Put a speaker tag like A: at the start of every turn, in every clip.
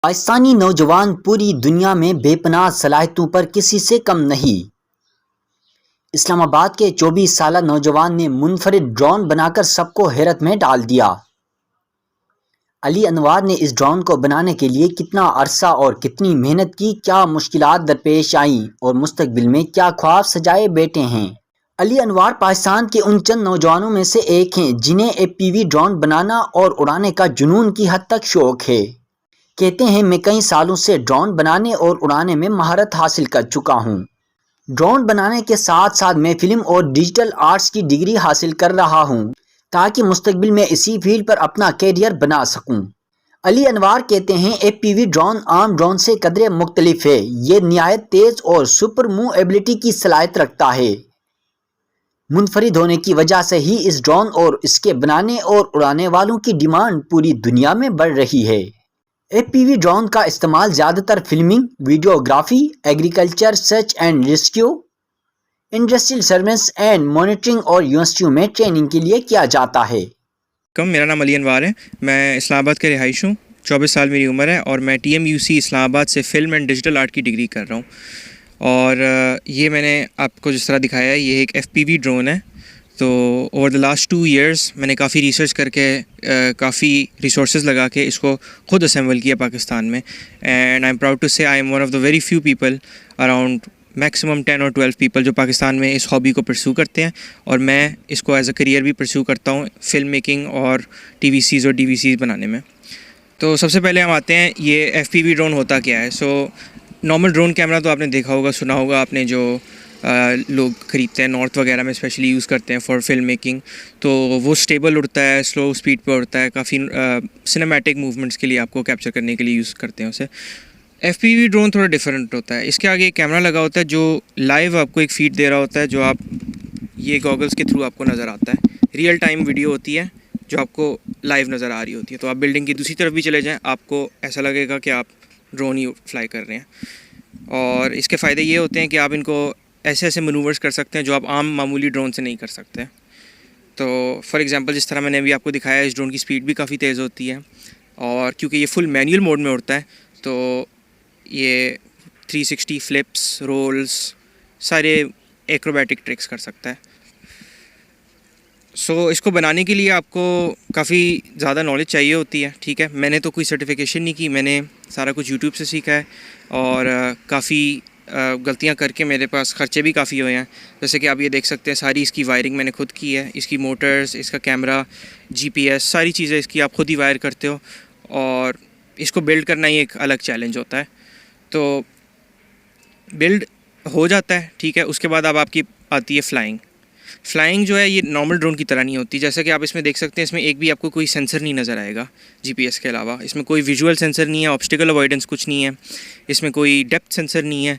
A: पाकिस्तानी नौजवान पूरी दुनिया में बेपनाह सलाहियतों पर किसी से कम नहीं। इस्लामाबाद के 24 साला नौजवान ने मुनफरिद ड्रोन बनाकर सबको हैरत में डाल दिया। अली अनवार ने इस ड्रोन को बनाने के लिए कितना अरसा और कितनी मेहनत की, क्या मुश्किलात दरपेश आईं और मुस्तकबिल में क्या ख्वाब सजाए बैठे हैं। अली अनवार पाकिस्तान के उन चंद नौजवानों में से एक हैं जिन्हें FPV ड्रोन बनाना और उड़ाने का जुनून की हद तक शौक है। कहते हैं, मैं कई सालों से ड्रोन बनाने और उड़ाने में महारत हासिल कर चुका हूं। ड्रोन बनाने के साथ साथ मैं फिल्म और डिजिटल आर्ट्स की डिग्री हासिल कर रहा हूं ताकि मुस्तकबिल में इसी फील्ड पर अपना कैरियर बना सकूं। अली अनवार कहते हैं, FPV ड्रोन आम ड्रोन से कदरे मुख्तलिफ है। ये निहायत तेज और सुपर मूवेबिलिटी की सलाहियत रखता है। मुनफरिद होने की वजह से ही इस ड्रोन और इसके बनाने और उड़ाने वालों की डिमांड पूरी दुनिया में बढ़ रही है। FPV ड्रोन का इस्तेमाल ज़्यादातर filming, videography, agriculture, search and rescue, industrial surveillance and monitoring और यूनिवर्सिटियों में ट्रेनिंग के लिए किया जाता है।
B: मेरा नाम अली अनवार है। मैं इस्लामाबाद का रिहाइश हूँ। 24 साल मेरी उम्र है और मैं TMUC इस्लामाबाद से फ़िल्म एंड डिजिटल आर्ट की डिग्री कर रहा हूँ। और ये मैंने आपको जिस तरह दिखाया है, ये एक FPV ड्रोन है। तो ओवर द लास्ट 2 इयर्स मैंने काफ़ी रिसर्च करके काफ़ी रिसोर्सेज लगा के इसको ख़ुद असेंबल किया पाकिस्तान में। And I am proud to say I am one of the very few people, around maximum 10 और 12 पीपल जो पाकिस्तान में इस हॉबी को परस्यू करते हैं। और मैं इसको एज अ करियर भी परस्यू करता हूँ फिल्म मेकिंग और TVCs और DVCs बनाने में। तो सबसे पहले हम आते हैं, ये FPV ड्रोन होता क्या है। सो नॉर्मल ड्रोन कैमरा तो आपने देखा होगा, सुना होगा आपने, जो लोग ख़रीदते हैं नॉर्थ वगैरह में स्पेशली यूज़ करते हैं फॉर फिल्म मेकिंग। तो वो स्टेबल उड़ता है, स्लो स्पीड पे उड़ता है, काफ़ी सिनेमैटिक मूवमेंट्स के लिए आपको कैप्चर करने के लिए यूज़ करते हैं उसे। FPV ड्रोन थोड़ा डिफरेंट होता है। इसके आगे एक कैमरा लगा होता है जो लाइव आपको एक फीड दे रहा होता है, जो आप ये गॉगल्स के थ्रू आपको नज़र आता है। रियल टाइम वीडियो होती है जो आपको लाइव नज़र आ रही होती है। तो आप बिल्डिंग की दूसरी तरफ भी चले जाएँ, आपको ऐसा लगेगा कि आप ड्रोन ही फ्लाई कर रहे हैं। और इसके फ़ायदे ये होते हैं कि आप इनको ऐसे ऐसे मनूवर्स कर सकते हैं जो आप आम मामूली ड्रोन से नहीं कर सकते। तो फॉर एग्जांपल, जिस तरह मैंने अभी आपको दिखाया, इस ड्रोन की स्पीड भी काफ़ी तेज़ होती है। और क्योंकि ये फुल मैनुअल मोड में उड़ता है तो ये 360 फ्लिप्स, रोल्स, सारे एक्रोबैटिक ट्रिक्स कर सकता है। सो इसको बनाने के लिए आपको काफ़ी ज़्यादा नॉलेज चाहिए होती है। ठीक है, मैंने तो कोई सर्टिफिकेशन नहीं की, मैंने सारा कुछ यूट्यूब से सीखा है। और काफ़ी गलतियां करके मेरे पास ख़र्चे भी काफ़ी हुए हैं। जैसे कि आप ये देख सकते हैं, सारी इसकी वायरिंग मैंने खुद की है। इसकी मोटर्स, इसका कैमरा, GPS, सारी चीज़ें इसकी आप खुद ही वायर करते हो। और इसको बिल्ड करना ही एक अलग चैलेंज होता है। तो बिल्ड हो जाता है, ठीक है। उसके बाद अब आपकी आती है फ़्लाइंग जो है, ये नॉर्मल ड्रोन की तरह नहीं होती। जैसे कि आप इसमें देख सकते हैं, इसमें एक भी आपको कोई सेंसर नहीं नज़र आएगा GPS के अलावा। इसमें कोई विजुअल सेंसर नहीं है, ऑब्स्टिकल अवॉइडेंस कुछ नहीं है, इसमें कोई डेप्थ सेंसर नहीं है।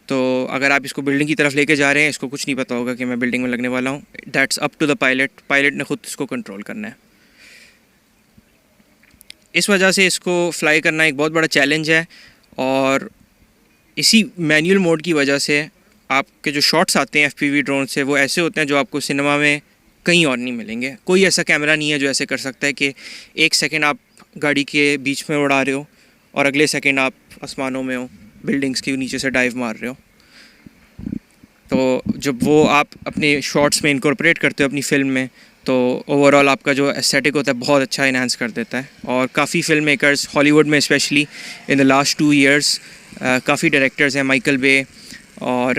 B: तो अगर आप इसको बिल्डिंग की तरफ लेके जा रहे हैं, इसको कुछ नहीं पता होगा कि मैं बिल्डिंग में लगने वाला हूँ। That's up to the pilot ने खुद इसको कंट्रोल करना है। इस वजह से इसको फ्लाई करना एक बहुत बड़ा चैलेंज है। और इसी मैनुअल मोड की वजह से आपके जो शॉट्स आते हैं FPV ड्रोन से, वो ऐसे होते हैं जो आपको सिनेमा में कहीं और नहीं मिलेंगे। कोई ऐसा कैमरा नहीं है जो ऐसे कर सकता है कि एक सेकंड आप गाड़ी के बीच में उड़ा रहे हो और अगले सेकंड आप आसमानों में हो, बिल्डिंग्स के नीचे से डाइव मार रहे हो। तो जब वो आप अपने शॉट्स में इनकॉर्पोरेट करते हो अपनी फ़िल्म में, तो ओवरऑल आपका जो एस्थेटिक होता है बहुत अच्छा इन्हांस कर देता है। और काफ़ी फिल्म मेकर्स हॉलीवुड में specially in the last 2 years काफ़ी डायरेक्टर्स हैं, माइकल बे और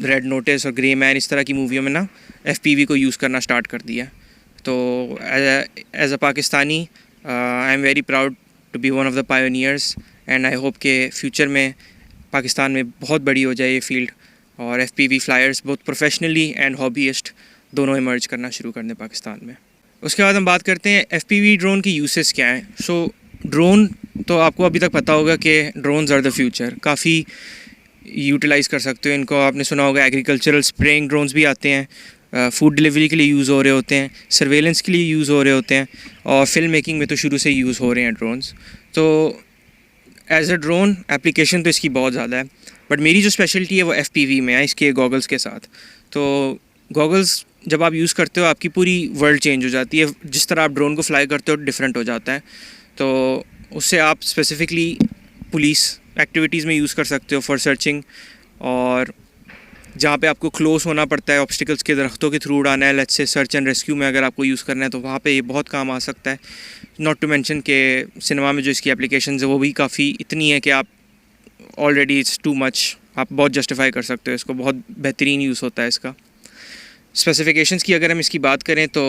B: रेड नोटिस और ग्रे मैन, इस तरह की मूवियों में ना FPV को यूज़ करना स्टार्ट कर दिया। तो as a Pakistani I am very proud to be one of the pioneers. And I hope के फ्यूचर में पाकिस्तान में बहुत बड़ी हो जाए ये फील्ड और FPV फ्लायर्स बहुत प्रोफेशनली एंड हॉबीइस्ट दोनों इमर्ज करना शुरू कर दें पाकिस्तान में। उसके बाद हम बात करते हैं FPV ड्रोन की यूसेस क्या हैं। सो ड्रोन तो आपको अभी तक पता होगा कि ड्रोन्स आर द फ्यूचर। काफ़ी यूटिलाइज़ कर सकते हो इनको। आपने सुना होगा एग्रीकल्चरल स्प्रेइंग ड्रोन्स भी आते हैं, फूड डिलीवरी के लिए यूज़ हो रहे होते हैं, सर्वेलेंस के लिए यूज़ हो रहे होते हैं, और फिल्म मेकिंग में तो शुरू से यूज़ हो रहे हैं ड्रोन्स। तो एज अ ड्रोन एप्लीकेशन तो इसकी बहुत ज़्यादा है, बट मेरी जो स्पेशलिटी है वो FPV में है, इसके गॉगल्स के साथ। तो गॉगल्स जब आप यूज़ करते हो, आपकी पूरी वर्ल्ड चेंज हो जाती है। जिस तरह आप ड्रोन को फ्लाई करते हो डिफरेंट हो जाता है। तो उससे आप स्पेसिफ़िकली पुलिस एक्टिविटीज़ में यूज़ कर सकते हो फॉर सर्चिंग, और जहाँ पे आपको क्लोज होना पड़ता है, ऑब्स्टिकल्स के दरख्तों के थ्रू उड़ाना है, let's say search and rescue में अगर आपको यूज़ करना है तो वहाँ पे ये बहुत काम आ सकता है। नॉट टू मेंशन के सिनेमा में जो इसकी एप्लीकेशंस है वो भी काफ़ी इतनी है कि आप ऑलरेडी इट्स टू मच, आप बहुत जस्टिफाई कर सकते हो इसको, बहुत बेहतरीन यूज़ होता है इसका। स्पेसिफिकेशंस की अगर हम इसकी बात करें तो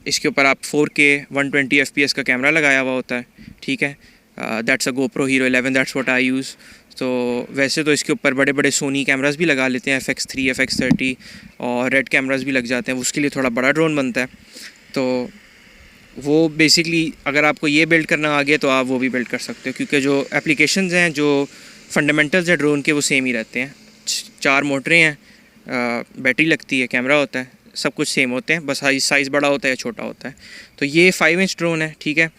B: इसके ऊपर आप 4K 120 FPS का कैमरा लगाया हुआ होता है, ठीक है। That's a GoPro Hero 11, that's what I use. तो वैसे तो इसके ऊपर बड़े बड़े सोनी कैमरास भी लगा लेते हैं, FX3 FX30, और रेड कैमरास भी लग जाते हैं, उसके लिए थोड़ा बड़ा ड्रोन बनता है। तो वो बेसिकली अगर आपको ये बिल्ड करना आ गया तो आप वो भी बिल्ड कर सकते हो, क्योंकि जो एप्लीकेशंस हैं, जो फंडामेंटल्स हैं ड्रोन के, वो सेम ही रहते हैं। 4 मोटरें हैं, बैटरी लगती है, कैमरा होता है, सब कुछ सेम होते हैं, बस साइज़ बड़ा होता है या छोटा होता है। तो ये 5 इंच ड्रोन है, ठीक है।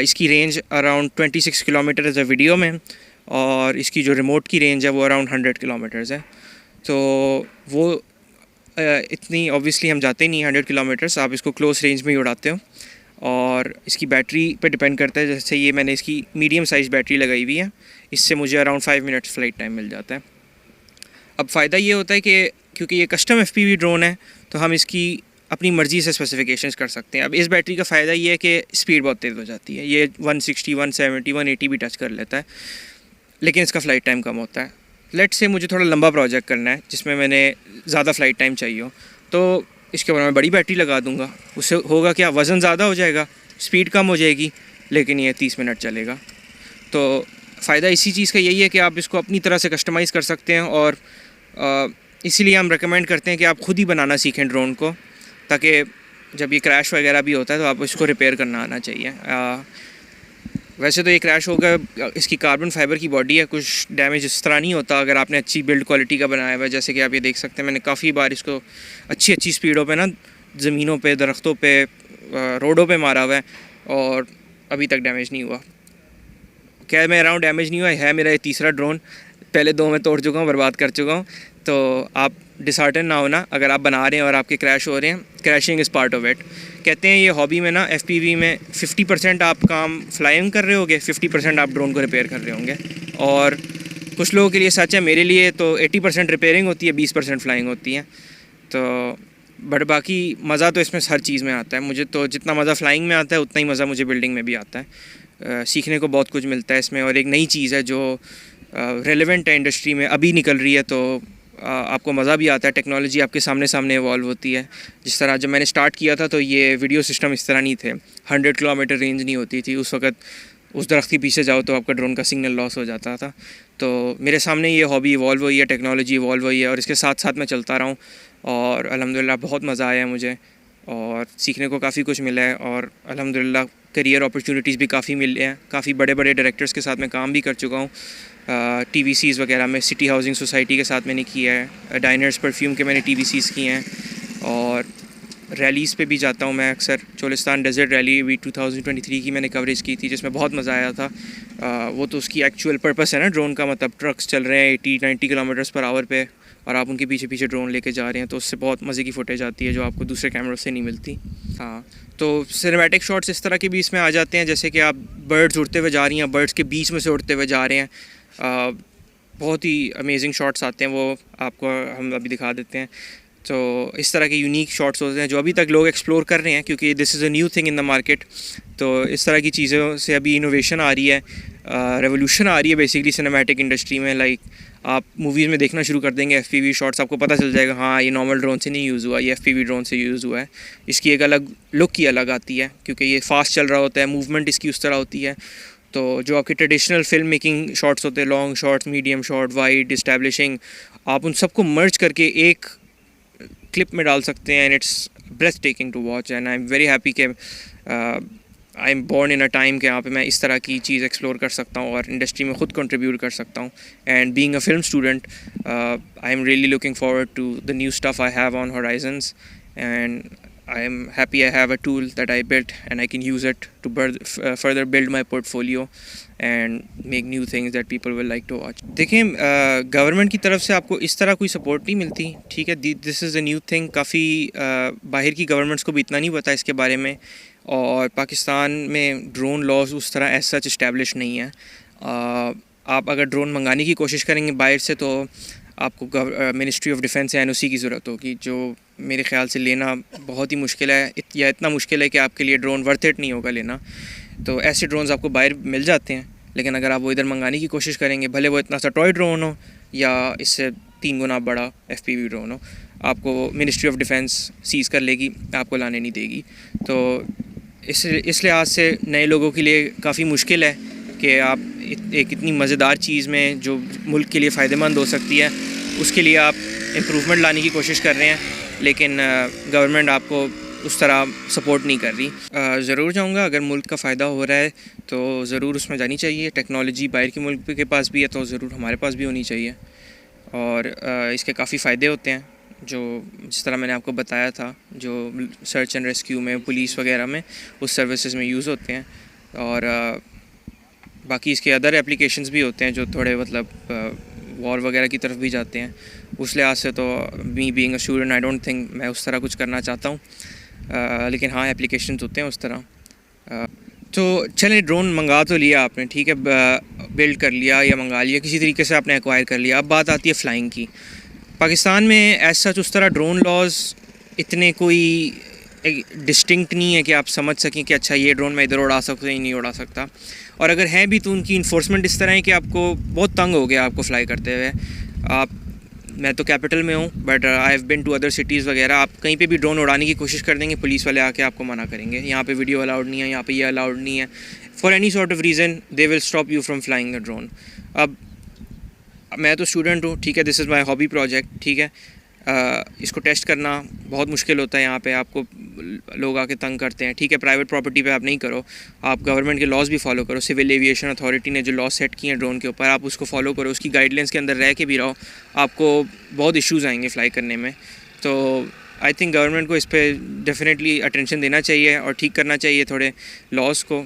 B: इसकी रेंज अराउंड 26 किलोमीटर है वीडियो में, और इसकी जो रिमोट की रेंज है वो अराउंड 100 किलोमीटर्स है। तो वो इतनी ऑब्वियसली हम जाते नहीं 100 किलोमीटर्स, आप इसको क्लोज रेंज में ही उड़ाते हो। और इसकी बैटरी पे डिपेंड करता है, जैसे ये मैंने इसकी मीडियम साइज़ बैटरी लगाई हुई है, इससे मुझे अराउंड 5 मिनट्स फ्लाइट टाइम मिल जाता है। अब फ़ायदा ये होता है कि क्योंकि ये कस्टम FPV ड्रोन है तो हम इसकी अपनी मर्ज़ी से स्पेसिफिकेशंस कर सकते हैं। अब इस बैटरी का फ़ायदा ये है कि स्पीड बहुत तेज़ हो जाती है, ये 160 170 180 भी टच कर लेता है, लेकिन इसका फ़्लाइट टाइम कम होता है। लेट्स से मुझे थोड़ा लंबा प्रोजेक्ट करना है जिसमें मैंने ज़्यादा फ़्लाइट टाइम चाहिए हो, तो इसके ऊपर मैं बड़ी बैटरी लगा दूँगा। उससे होगा क्या, वज़न ज़्यादा हो जाएगा, स्पीड कम हो जाएगी, लेकिन ये 30 मिनट चलेगा। तो फ़ायदा इसी चीज़ का यही है कि आप इसको अपनी तरह से कस्टमाइज़ कर सकते हैं, और इसीलिए हम रेकमेंड करते हैं कि आप ख़ुद ही बनाना सीखें ड्रोन को, ताकि जब ये क्रैश वगैरह भी होता है तो आप इसको रिपेयर करना आना चाहिए। वैसे तो ये क्रैश होगा, इसकी कार्बन फाइबर की बॉडी है, कुछ डैमेज इस तरह नहीं होता अगर आपने अच्छी बिल्ड क्वालिटी का बनाया हुआ है। जैसे कि आप ये देख सकते हैं, मैंने काफ़ी बार इसको अच्छी स्पीडों पे ना, ज़मीनों पे, दरख्तों पे, रोडों पे मारा हुआ है, और अभी तक डैमेज नहीं हुआ। क्या मैं अराउंड डैमेज नहीं हुआ है, मेरा ये तीसरा ड्रोन, पहले 2 मैं तोड़ चुका हूँ, बर्बाद कर चुका हूँ। तो आप डिसहार्टन ना होना अगर आप बना रहे हैं और आपके क्रैश हो रहे हैं, crashing is part of it. कहते हैं ये हॉबी में ना, FPV में 50% आप काम फ्लाइंग कर रहे होगे, 50% आप ड्रोन को रिपेयर कर रहे होंगे। और कुछ लोगों के लिए सच है, मेरे लिए तो 80% रिपेयरिंग होती है, 20% फ्लाइंग होती है। तो बट बाकी मज़ा तो इसमें हर चीज़ में आता है। मुझे तो जितना मज़ा फ्लाइंग में आता है उतना ही मज़ा मुझे बिल्डिंग में भी आता है। सीखने को बहुत कुछ मिलता है इसमें, और एक नई चीज़ है जो रेलेवेंट है इंडस्ट्री में, अभी निकल रही है, तो आपको मज़ा भी आता है। टेक्नोलॉजी आपके सामने इवॉल्व होती है। जिस तरह जब मैंने स्टार्ट किया था तो ये वीडियो सिस्टम इस तरह नहीं थे, 100 किलोमीटर रेंज नहीं होती थी उस वक्त। उस दरख्त के पीछे जाओ तो आपका ड्रोन का सिग्नल लॉस हो जाता था। तो मेरे सामने ये हॉबी इवॉल्व हुई है, टेक्नोलॉजी इवॉल्व हुई है, और इसके साथ साथ मैं चलता रहा हूँ, और अल्हम्दुलिल्लाह बहुत मज़ा आया है मुझे, और सीखने को काफ़ी कुछ मिला है, और अल्हम्दुलिल्लाह करियर अपॉर्चुनिटीज़ भी काफ़ी मिले हैं। काफ़ी बड़े बड़े डायरेक्टर्स के साथ मैं काम भी कर चुका हूँ, TVCs वगैरह में। सिटी हाउसिंग सोसाइटी के साथ मैंने किया है, डाइनर्स परफ्यूम के मैंने TVCs किए हैं, और रैलीज़ पे भी जाता हूँ मैं अक्सर। चोलिस्तान डेजर्ट रैली भी 2023 की मैंने कवरेज की थी, जिसमें बहुत मज़ा आया था। वो तो उसकी एक्चुअल पर्पस है ना ड्रोन का, मतलब ट्रक्स चल रहे हैं 80-90 किलोमीटर्स पर आवर पे, और आप उनके पीछे पीछे ड्रोन लेके जा रहे हैं, तो उससे बहुत मज़े की फुटेज आती है जो आपको दूसरे कैमरों से नहीं मिलती। हाँ, तो सिनेमैटिक शॉट्स इस तरह के भी इसमें आ जाते हैं, जैसे कि आप बर्ड्स उड़ते हुए जा रही हैं, बर्ड्स के बीच में से उड़ते हुए जा रहे हैं, बहुत ही अमेजिंग शॉट्स आते हैं, वो आपको हम अभी दिखा देते हैं। तो इस तरह के यूनिक शॉट्स होते हैं जो अभी तक लोग एक्सप्लोर कर रहे हैं, क्योंकि this is a new thing in the market. तो इस तरह की चीज़ों से अभी इनोवेशन आ रही है, रेवोल्यूशन आ रही है बेसिकली सिनेमैटिक इंडस्ट्री में। लाइक आप मूवीज़ में देखना शुरू कर देंगे FPV शॉट्स, आपको पता चल जाएगा हाँ ये नॉर्मल ड्रोन से नहीं यूज़ हुआ, ये FPV ड्रोन से यूज़ हुआ है। इसकी एक अलग लुक ही अलग आती है, क्योंकि ये फास्ट चल रहा होता है, मूवमेंट इसकी उस तरह होती है। तो जो आपके ट्रेडिशनल फिल्म मेकिंग शॉट्स होते हैं, long shots, medium shot, wide, establishing, आप उन सबको मर्ज करके एक क्लिप में डाल सकते हैं, and it's breathtaking to watch. And I am very happy कि I am born in a time के यहाँ पे मैं इस तरह की चीज़ एक्सप्लोर कर सकता हूँ और इंडस्ट्री में ख़ुद कंट्रीब्यूट कर सकता हूँ। And being a film student, I am really looking forward to the new stuff I have on horizons, and I am happy I have a tool that I built and I can use it to further build my portfolio and make new things that people will like to watch. देखिए, government की तरफ से आपको इस तरह कोई support नहीं मिलती, ठीक है। This is a new thing, काफ़ी बाहर की गवर्नमेंट्स को भी इतना नहीं पता इसके बारे में, और पाकिस्तान में ड्रोन लॉज उस तरह एज सच इस्टेब्लिश नहीं है। आप अगर ड्रोन मंगाने की कोशिश करेंगे बाहर से तो आपको मिनिस्ट्री ऑफ डिफेंस या एनओसी की ज़रूरत होगी, जो मेरे ख्याल से लेना बहुत ही मुश्किल है, या इतना मुश्किल है कि आपके लिए ड्रोन वर्थ इट नहीं होगा लेना। तो ऐसे ड्रोन्स आपको बाहर मिल जाते हैं, लेकिन अगर आप वो इधर मंगाने की कोशिश करेंगे, भले वो इतना सा टॉय ड्रोन हो या इससे 3 गुना बड़ा FPV ड्रोन हो, आपको मिनिस्ट्री ऑफ डिफेंस सीज़ कर लेगी, आपको लाने नहीं देगी। तो इस लिहाज से नए लोगों के लिए काफ़ी मुश्किल है कि आप एक इतनी मज़ेदार चीज़ में जो मुल्क के लिए फ़ायदेमंद हो सकती है उसके लिए आप इम्प्रूवमेंट लाने की कोशिश कर रहे हैं, लेकिन गवर्नमेंट आपको उस तरह सपोर्ट नहीं कर रही। ज़रूर चाहूँगा अगर मुल्क का फ़ायदा हो रहा है तो ज़रूर उसमें जानी चाहिए। टेक्नोलॉजी बाहर के मुल्क के पास भी है तो ज़रूर हमारे पास भी होनी चाहिए, और इसके काफ़ी फ़ायदे होते हैं, जो जिस तरह मैंने आपको बताया था, जो सर्च एंड रेस्क्यू में, पुलिस वगैरह में, उस सर्विसेज में यूज़ होते हैं। और बाकी इसके अदर एप्लीकेशंस भी होते हैं जो थोड़े मतलब वॉर वगैरह की तरफ भी जाते हैं। उस लिहाज से तो me being a student I don't think मैं उस तरह कुछ करना चाहता हूँ, लेकिन हाँ एप्लीकेशंस होते हैं उस तरह। तो चलें, ड्रोन मंगा तो लिया आपने, ठीक है, बिल्ड कर लिया या मंगा लिया, किसी तरीके से आपने एक्वायर कर लिया। अब बात आती है फ़्लाइंग की। पाकिस्तान में एज सच उस तरह ड्रोन लॉज इतने कोई डिस्टिंक्ट नहीं है कि आप समझ सकें कि अच्छा ये ड्रोन मैं इधर उड़ा सकता हूँ, नहीं उड़ा सकता। और अगर है भी तो उनकी इन्फोर्समेंट इस तरह है कि आपको बहुत तंग हो गया आपको फ़्लाई करते हुए। मैं तो कैपिटल में हूँ, but I have been to other cities वगैरह। आप कहीं पे भी ड्रोन उड़ाने की कोशिश कर देंगे, पुलिस वाले आके आपको मना करेंगे, यहाँ पे वीडियो अलाउड नहीं है, यहाँ पे ये अलाउड नहीं है। For any sort of reason they will stop you from flying the drone. अब मैं तो स्टूडेंट हूँ, ठीक है, this is my hobby project, ठीक है। इसको टेस्ट करना बहुत मुश्किल होता है, यहाँ पे आपको लोग आके तंग करते हैं, ठीक है। प्राइवेट प्रॉपर्टी पे आप नहीं करो, आप गवर्नमेंट के लॉज भी फॉलो करो। सिविल एविएशन अथॉरिटी ने जो लॉ सेट किए हैं ड्रोन के ऊपर, आप उसको फॉलो करो, उसकी गाइडलाइंस के अंदर रह के भी रहो, आपको बहुत इश्यूज़ आएंगे फ़्लाई करने में। तो आई थिंक गवर्नमेंट को इस पर डेफिनेटली अटेंशन देना चाहिए और ठीक करना चाहिए थोड़े लॉज को,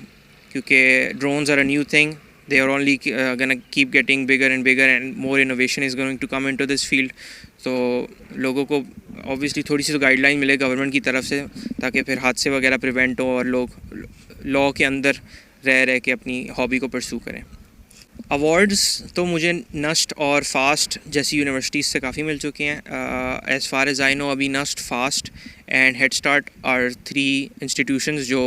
B: क्योंकि drones are a new thing, they are only gonna keep getting bigger and bigger and more innovation is going to come into this field। तो लोगों को obviously थोड़ी सी तो गाइडलाइन मिले गवर्नमेंट की तरफ से, ताकि फिर हादसे वगैरह प्रिवेंट हो और लोग लॉ के अंदर रह के अपनी हॉबी को परस्यू करें। अवार्ड्स तो मुझे नस्ट और फास्ट जैसी यूनिवर्सिटीज़ से काफ़ी मिल चुके हैं। As far as I know, अभी NUST, FAST and head start are 3 institutions जो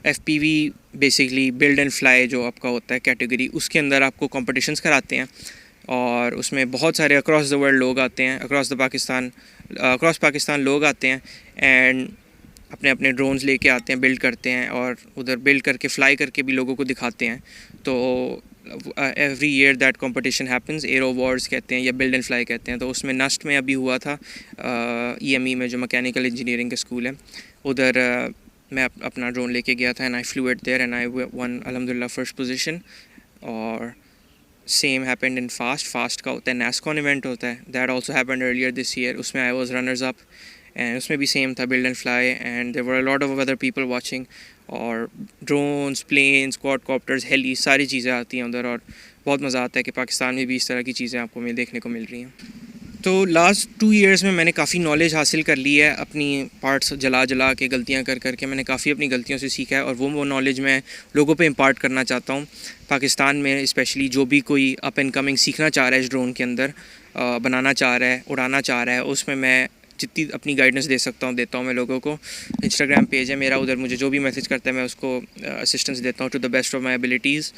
B: FPV basically build and fly जो आपका होता है कैटेगरी, उसके अंदर आपको कॉम्पिटिशन्स कराते हैं, और उसमें बहुत सारे अक्रॉस द वर्ल्ड लोग आते हैं, अक्रॉस पाकिस्तान लोग आते हैं, एंड अपने अपने ड्रोन्स लेके आते हैं, बिल्ड करते हैं, और उधर बिल्ड करके फ्लाई करके भी लोगों को दिखाते हैं। तो every year that competition happens, arrow awards कहते हैं या बिल्ड एंड फ्लाई कहते हैं। तो उसमें नस्ट में अभी हुआ था, EME में जो मैकेनिकल इंजीनियरिंग का स्कूल है, उधर मैं अपना ड्रोन लेके गया था, and I flew it there and I won अल्हम्दुलिल्लाह फर्स्ट पोजीशन। और सेम हैपेंड इन फास्ट का होता है, NASCON इवेंट होता है, that also happened earlier this year, उसमें I was runners up, and उसमें भी सेम था, build and fly, and there were a lot of other people watching. और ड्रोन्स, प्लेन्स, क्वाडकॉप्टर्स, हेली, सारी चीज़ें आती हैं उधर, और बहुत मज़ा आता है कि पाकिस्तान में भी इस तरह की चीज़ें आपको देखने को मिल रही हैं। तो लास्ट 2 इयर्स में मैंने काफ़ी नॉलेज हासिल कर ली है, अपनी पार्ट्स जला के, गलतियां कर के मैंने काफ़ी अपनी गलतियों से सीखा है, और वो नॉलेज मैं लोगों पे इम्पार्ट करना चाहता हूँ। पाकिस्तान में स्पेशली जो भी कोई अप एंड कमिंग सीखना चाह रहा है इस ड्रोन के अंदर, बनाना चाह रहा है, उड़ाना चाह रहा है, उसमें मैं जितनी अपनी गाइडेंस दे सकता हूँ देता हूँ मैं लोगों को। इंस्टाग्राम पेज है मेरा, उधर मुझे जो भी मैसेज करता है मैं उसको असिस्टेंस देता हूँ to the best of my abilities.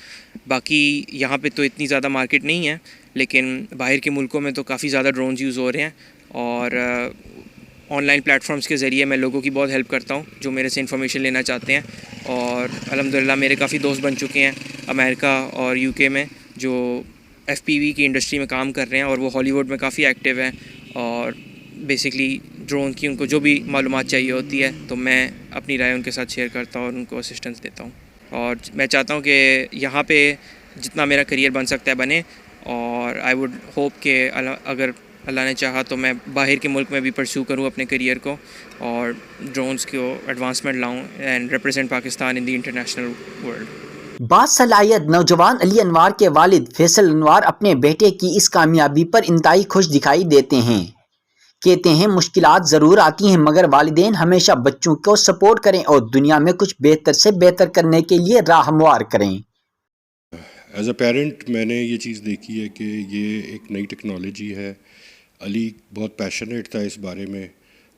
B: बाकी यहाँ पे तो इतनी ज़्यादा मार्केट नहीं है, लेकिन बाहर के मुल्कों में तो काफ़ी ज़्यादा ड्रोन्स यूज़ हो रहे हैं, और ऑनलाइन प्लेटफॉर्म्स के ज़रिए मैं लोगों की बहुत हेल्प करता हूँ जो मेरे से इन्फॉर्मेशन लेना चाहते हैं। और अल्हम्दुलिल्लाह मेरे काफ़ी दोस्त बन चुके हैं अमेरिका और UK में, जो FPV की इंडस्ट्री में काम कर रहे हैं, और वो हॉलीवुड में काफ़ी एक्टिव हैं, और बेसिकली ड्रोन की उनको जो भी मालूमात चाहिए होती है तो मैं अपनी राय उनके साथ शेयर करता हूँ और उनको असिस्टेंस देता हूँ। और मैं चाहता हूँ कि यहाँ पे जितना मेरा करियर बन सकता है बने, और आई वुड होप कि अगर अल्लाह ने चाहा तो मैं बाहर के मुल्क में भी परस्यू करूँ अपने करियर को, और ड्रोन्स को एडवांसमेंट लाऊँ and represent Pakistan in the international world.
A: बासलाहियत नौजवान अली अनवार के वालिद फैसल अनवार अपने बेटे की इस कामयाबी पर इंतहाई खुश दिखाई देते हैं। कहते हैं मुश्किलात ज़रूर आती हैं, मगर वालिदैन हमेशा बच्चों को सपोर्ट करें और दुनिया में कुछ बेहतर से बेहतर करने के लिए राह हमवार करें।
C: एज अ पेरेंट मैंने ये चीज़ देखी है कि ये एक नई टेक्नोलॉजी है। अली बहुत पैशनेट था इस बारे में,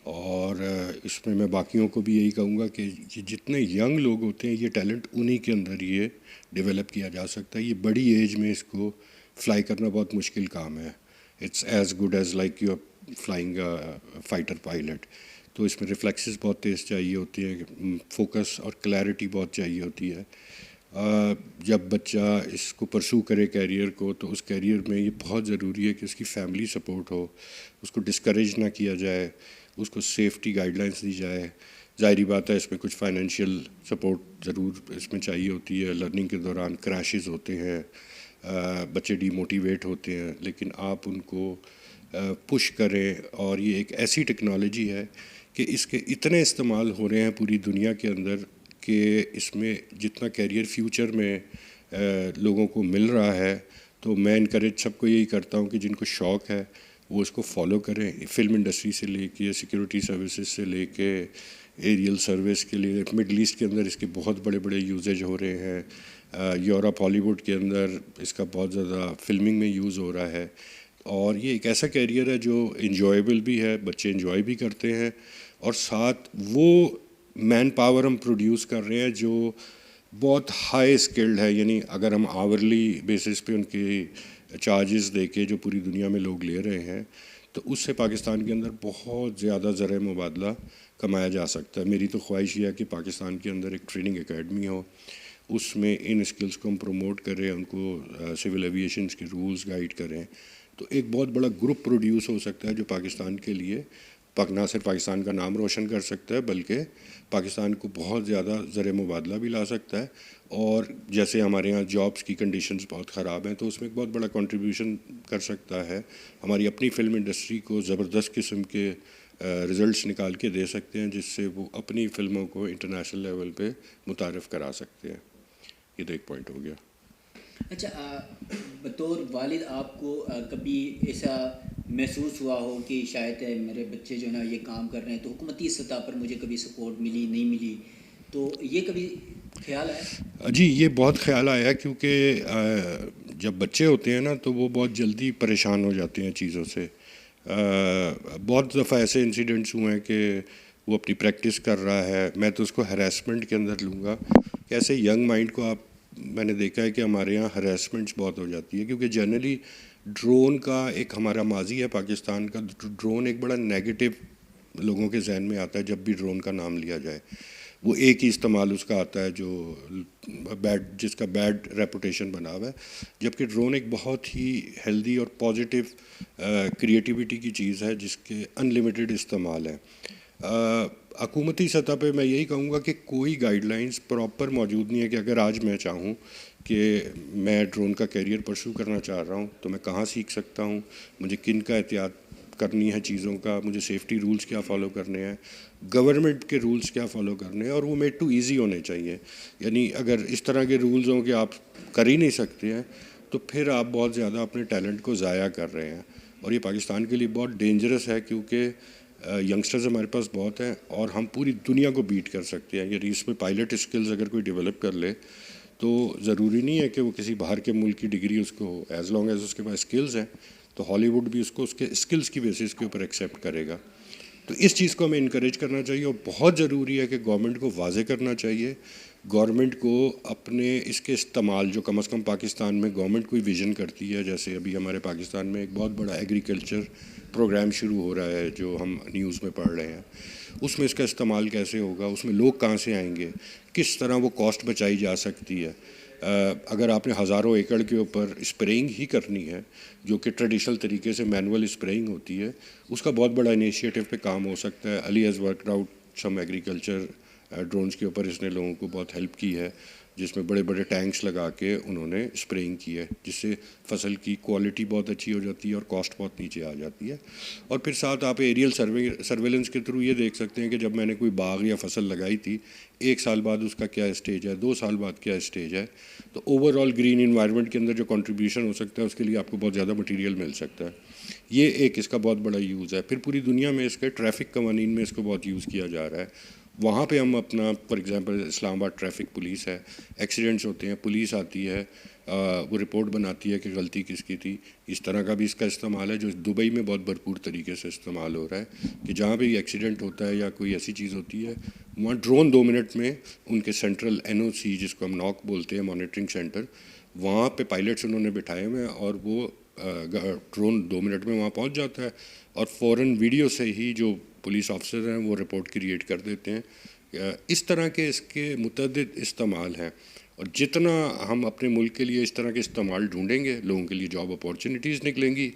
C: और इसमें मैं बाकियों को भी यही कहूँगा कि ये जितने यंग लोग होते हैं ये टैलेंट उन्हीं के अंदर ये डेवलप किया जा सकता है। ये बड़ी एज में इसको फ्लाई करना बहुत मुश्किल काम है। It's as good as like you are flying fighter pilot. तो इसमें रिफ्लेक्सेस बहुत तेज़ चाहिए होती है, फोकस और क्लैरिटी बहुत चाहिए होती है। जब बच्चा इसको परसू करे कैरियर को, तो उस कैरियर में ये बहुत ज़रूरी है कि उसकी फैमिली सपोर्ट हो, उसको डिस्करेज ना किया जाए, उसको सेफ्टी गाइडलाइंस दी जाए। ज़ाहिरी बात है इसमें कुछ फाइनेंशियल सपोर्ट ज़रूर इसमें चाहिए होती है। लर्निंग के दौरान क्रैशेस होते हैं, बच्चे डीमोटिवेट होते हैं, लेकिन आप उनको पुश करें। और ये एक ऐसी टेक्नोलॉजी है कि इसके इतने इस्तेमाल हो रहे हैं पूरी दुनिया के अंदर कि इसमें जितना कैरियर फ्यूचर में लोगों को मिल रहा है, तो मैं इनकरेज सबको यही करता हूँ कि जिनको शौक़ है वो इसको फॉलो करें। फिल्म इंडस्ट्री से लेके सिक्योरिटी सर्विसेज से लेके एरियल सर्विस के लिए मिडल ईस्ट के अंदर इसके बहुत बड़े बड़े यूजेज हो रहे हैं। यूरोप हॉलीवुड के अंदर इसका बहुत ज़्यादा फिल्मिंग में यूज़ हो रहा है। और ये एक ऐसा कैरियर है जो इंजॉयबल भी है, बच्चे इंजॉय भी करते हैं, और साथ वो मैन पावर हम प्रोड्यूस कर रहे हैं जो बहुत हाई स्किल्ड है। यानी अगर हम आवरली बेसिस पे उनके चार्जेस देके जो पूरी दुनिया में लोग ले रहे हैं, तो उससे पाकिस्तान के अंदर बहुत ज़्यादा ज़र मुबादला कमाया जा सकता है। मेरी तो ख्वाहिश ये है कि पाकिस्तान के अंदर एक ट्रेनिंग एकेडमी हो, उसमें इन स्किल्स को हम प्रमोट करें, उनको सिविल एविएशन के रूल्स गाइड करें, तो एक बहुत बड़ा ग्रुप प्रोड्यूस हो सकता है जो पाकिस्तान के लिए ना सिर्फ पाकिस्तान का नाम रोशन कर सकता है, बल्कि पाकिस्तान को बहुत ज़्यादा ज़र मुबादला भी ला सकता है। और जैसे हमारे यहाँ जॉब्स की कंडीशंस बहुत ख़राब हैं, तो उसमें एक बहुत बड़ा कंट्रीब्यूशन कर सकता है। हमारी अपनी फिल्म इंडस्ट्री को ज़बरदस्त किस्म के रिज़ल्ट्स निकाल के दे सकते हैं, जिससे वो अपनी फ़िल्मों को इंटरनेशनल लेवल पे मुतारफ़ करा सकते हैं। ये तो एक पॉइंट हो गया।
A: अच्छा, बतौर वालिद आपको कभी ऐसा महसूस हुआ हो कि शायद मेरे बच्चे जो है ना ये काम कर रहे हैं, तो हुकूमती सतह पर मुझे कभी सपोर्ट मिली नहीं मिली, तो ये कभी ख्याल आया?
C: जी, ये बहुत ख़्याल आया, क्योंकि जब बच्चे होते हैं ना तो वो बहुत जल्दी परेशान हो जाते हैं चीज़ों से। बहुत दफ़ा ऐसे इंसिडेंट्स हुए हैं कि वो अपनी प्रैक्टिस कर रहा है, मैं तो उसको हरासमेंट के अंदर लूँगा। कैसे यंग माइंड को मैंने देखा है कि हमारे यहाँ हरासमेंट्स बहुत हो जाती है, क्योंकि जनरली ड्रोन का एक हमारा माजी है पाकिस्तान का। ड्रोन एक बड़ा नेगेटिव लोगों के जहन में आता है जब भी ड्रोन का नाम लिया जाए। वो एक ही इस्तेमाल उसका आता है जो जिसका बैड रेपुटेशन बना हुआ है, जबकि ड्रोन एक बहुत ही हेल्दी और पॉजिटिव क्रिएटिविटी की चीज़ है जिसके अनलिमिटेड इस्तेमाल है। हुकूमती सतह पे मैं यही कहूँगा कि कोई गाइडलाइंस प्रॉपर मौजूद नहीं है कि अगर आज मैं चाहूँ कि मैं ड्रोन का कैरियर परस्यू करना चाह रहा हूँ तो मैं कहाँ सीख सकता हूँ, मुझे किन का एहतियात करनी है चीज़ों का, मुझे सेफ्टी रूल्स क्या फ़ॉलो करने हैं, गवर्नमेंट के रूल्स क्या फ़ॉलो करने हैं, और वो मेड टू ईजी होने चाहिए। यानी अगर इस तरह के रूल्स हों कि आप कर ही नहीं सकते हैं, तो फिर आप बहुत ज़्यादा अपने टैलेंट को ज़ाया कर रहे हैं, और ये पाकिस्तान के लिए बहुत डेंजरस है, क्योंकि यंगस्टर्स हमारे पास बहुत हैं और हम पूरी दुनिया को बीट कर सकते हैं। यदि इसमें पायलट स्किल्स अगर कोई डेवलप कर ले, तो ज़रूरी नहीं है कि वो किसी बाहर के मुल्क की डिग्री उसको हो, एज़ लॉन्ग एज़ उसके पास स्किल्स हैं, तो हॉलीवुड भी उसको उसके स्किल्स की बेसिस के ऊपर एक्सेप्ट करेगा। तो इस चीज़ को हमें इनकरेज करना चाहिए, और बहुत ज़रूरी है कि गवर्नमेंट को वाजे करना चाहिए, गवर्नमेंट को अपने इसके इस्तेमाल जो कम से कम पाकिस्तान में गवर्नमेंट कोई विज़न करती है। जैसे अभी हमारे पाकिस्तान में एक बहुत बड़ा एग्रीकल्चर प्रोग्राम शुरू हो रहा है जो हम न्यूज़ में पढ़ रहे हैं, उसमें इसका इस्तेमाल कैसे होगा, उसमें लोग कहाँ से आएंगे, किस तरह वो कॉस्ट बचाई जा सकती है। अगर आपने हज़ारों एकड़ के ऊपर स्प्रेइंग ही करनी है, जो कि ट्रेडिशनल तरीके से मैनुअल स्प्रेइंग होती है, उसका बहुत बड़ा इनिशिएटिव पे काम हो सकता है। Ali has worked out some agriculture drones के ऊपर इसने लोगों को बहुत हेल्प की है, जिसमें बड़े बड़े टैंक्स लगा के उन्होंने स्प्रेइंग की है, जिससे फसल की क्वालिटी बहुत अच्छी हो जाती है और कॉस्ट बहुत नीचे आ जाती है। और फिर साथ आप एरियल सर्वेलेंस के थ्रू ये देख सकते हैं कि जब मैंने कोई बाग या फसल लगाई थी, 1 साल बाद उसका क्या स्टेज है, 2 साल बाद क्या स्टेज है, तो ओवरऑल ग्रीन इन्वायरमेंट के अंदर जो कंट्रीब्यूशन हो सकता है उसके लिए आपको बहुत ज़्यादा मटीरियल मिल सकता है। ये एक इसका बहुत बड़ा यूज़ है। फिर पूरी दुनिया में इसके ट्रैफिक कवानीन में इसको बहुत यूज़ किया जा रहा है। वहाँ पे हम अपना for example Islamabad traffic police है, एक्सीडेंट्स होते हैं, पुलिस आती है, वो रिपोर्ट बनाती है कि गलती किसकी थी। इस तरह का भी इसका इस्तेमाल है जो दुबई में बहुत भरपूर तरीके से इस्तेमाल हो रहा है कि जहाँ भी एक्सीडेंट होता है या कोई ऐसी चीज़ होती है, वहाँ ड्रोन 2 मिनट में उनके सेंट्रल NOC जिसको हम नॉक बोलते हैं, मॉनिटरिंग सेंटर, वहाँ पे पायलट्स उन्होंने बिठाए हुए हैं और वो ड्रोन 2 मिनट में वहाँ पहुँच जाता है और फ़ौरन वीडियो से ही जो पुलिस ऑफिसर हैं वो रिपोर्ट क्रिएट कर देते हैं। इस तरह के इसके मुतअद्दिद इस्तेमाल हैं और जितना हम अपने मुल्क के लिए इस तरह के इस्तेमाल ढूंढेंगे, लोगों के लिए जॉब अपॉर्चुनिटीज़ निकलेंगी,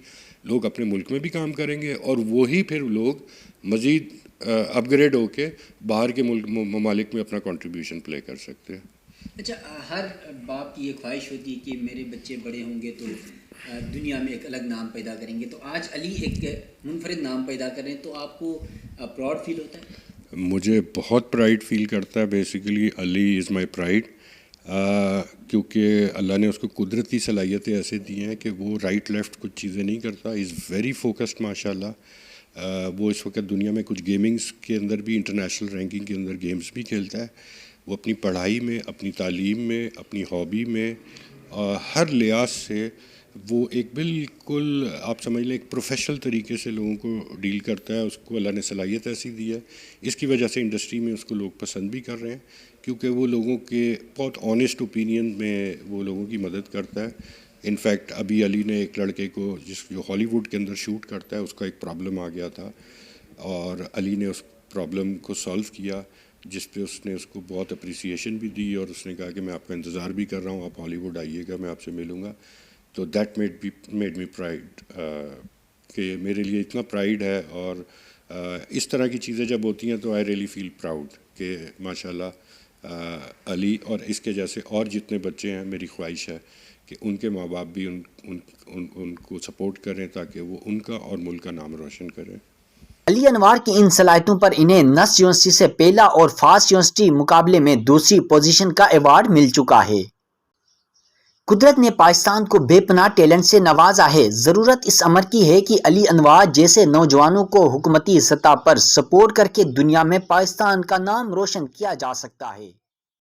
C: लोग अपने मुल्क में भी काम करेंगे और वही फिर लोग मज़ीद अपग्रेड होके बाहर के मुल्क ममालिक में अपना कंट्रीब्यूशन प्ले कर सकते हैं।
A: अच्छा, हर बाप की ये ख्वाहिश होती है कि मेरे बच्चे बड़े होंगे तो दुनिया में एक अलग नाम पैदा करेंगे, तो आज अली एक मुनफरिद नाम पैदा करें तो आपको प्राउड फील होता है?
C: मुझे बहुत प्राइड फील करता है। Basically Ali is my pride, क्योंकि अल्लाह ने उसको कुदरती सलाहियतें ऐसे दी हैं कि वो राइट लेफ़्ट कुछ चीज़ें नहीं करता। इज़ वेरी फोकस्ड माशाल्लाह। वो इस वक्त दुनिया में कुछ गेमिंग्स के अंदर भी, इंटरनेशनल रैंकिंग के अंदर गेम्स भी खेलता है। वो अपनी पढ़ाई में, अपनी तालीम में, अपनी हॉबी में, हर लिहाज से वो एक बिल्कुल आप समझ लें एक प्रोफेशनल तरीके से लोगों को डील करता है। उसको अल्लाह ने सलाहियत ऐसी दी है, इसकी वजह से इंडस्ट्री में उसको लोग पसंद भी कर रहे हैं, क्योंकि वो लोगों के बहुत ऑनेस्ट ओपिनियन में वो लोगों की मदद करता है। इनफैक्ट अभी अली ने एक लड़के को जो हॉलीवुड के अंदर शूट करता है, उसका एक प्रॉब्लम आ गया था और अली ने उस प्रॉब्लम को सॉल्व किया, जिस पे उसने उसको बहुत अप्रिसिएशन भी दी और उसने कहा कि मैं आपका इंतज़ार भी कर रहा हूँ, आप हॉलीवुड आइएगा, मैं आपसे मिलूँगा। तो दैट मेड मी प्राइड कि मेरे लिए इतना प्राइड है। और इस तरह की चीज़ें जब होती हैं तो आई रियली फील प्राउड कि माशाल्लाह अली और इसके जैसे और जितने बच्चे हैं, मेरी ख्वाहिश है कि उनके माँ बाप भी उनको सपोर्ट करें ताकि वो उनका और मुल्क का नाम रोशन करें।
A: अली अनवार की इन सलाहियतों पर इन्हें नस यूनिवर्सिटी से पहला और फास्ट यूनिवर्सिटी मुकाबले में दूसरी पोजीशन का अवार्ड मिल चुका है। कुदरत ने पाकिस्तान को बेपनाह टैलेंट से नवाजा है। ज़रूरत इस अमर की है कि अली अनवार जैसे नौजवानों को हुकूमती सतह पर सपोर्ट करके दुनिया में पाकिस्तान का नाम रोशन किया जा सकता है।